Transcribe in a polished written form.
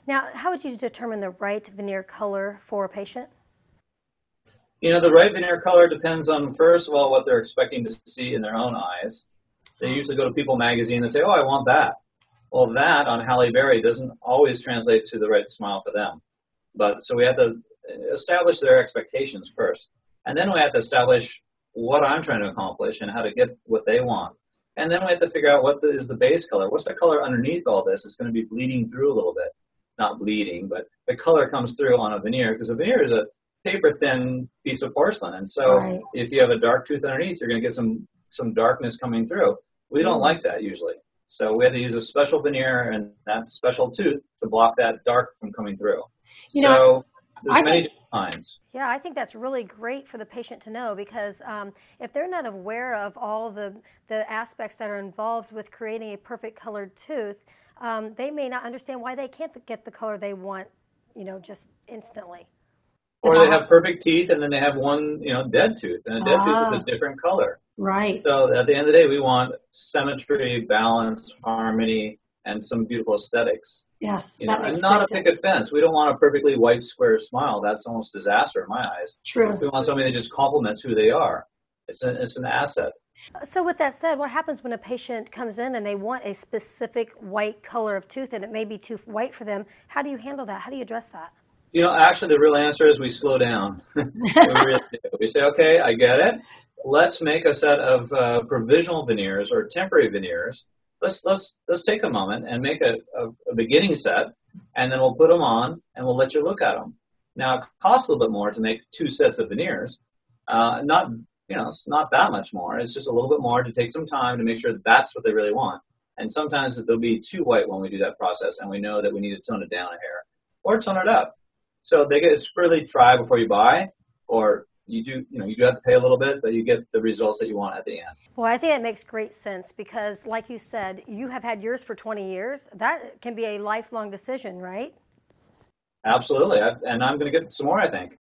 Now, how would you determine the right veneer color for a patient? You know, the right veneer color depends on, first of all, what they're expecting to see in their own eyes. They usually go to People magazine and say, oh, I want that. Well, that on Halle Berry doesn't always translate to the right smile for them. So we have to establish their expectations first. And then we have to establish what I'm trying to accomplish and how to get what they want. And then we have to figure out what is the base color. What's the color underneath all this? It's going to be bleeding through a little bit. Not bleeding, but the color comes through on a veneer, because a veneer is a paper-thin piece of porcelain. And so if you have a dark tooth underneath, you're going to get some darkness coming through. We don't like that usually. So we have to use a special veneer and that special tooth to block that dark from coming through. So there's many different kinds. Yeah, I think that's really great for the patient to know, because if they're not aware of all the aspects that are involved with creating a perfect colored tooth, they may not understand why they can't get the color they want, just instantly. Or they have perfect teeth and then they have one, dead tooth, and a dead tooth is a different color. Right. So at the end of the day, we want symmetry, balance, harmony, and some beautiful aesthetics. Yes. And not a picket fence. We don't want a perfectly white square smile. That's almost disaster in my eyes. True. We want somebody that just complements who they are. It's an asset. So with that said, what happens when a patient comes in and they want a specific white color of tooth and it may be too white for them? How do you handle that? How do you address that? Actually, the real answer is we slow down. We really do. We say, okay, I get it. Let's make a set of provisional veneers or temporary veneers. Let's take a moment and make a beginning set, and then we'll put them on and we'll let you look at them. Now, it costs a little bit more to make 2 sets of veneers. It's not that much more. It's just a little bit more to take some time to make sure that's what they really want. And sometimes they'll be too white when we do that process, and we know that we need to tone it down a hair or tone it up. So they get to really try before you buy, or you do have to pay a little bit, but you get the results that you want at the end. Well, I think it makes great sense, because like you said, you have had yours for 20 years. That can be a lifelong decision, right? Absolutely. And I'm going to get some more, I think.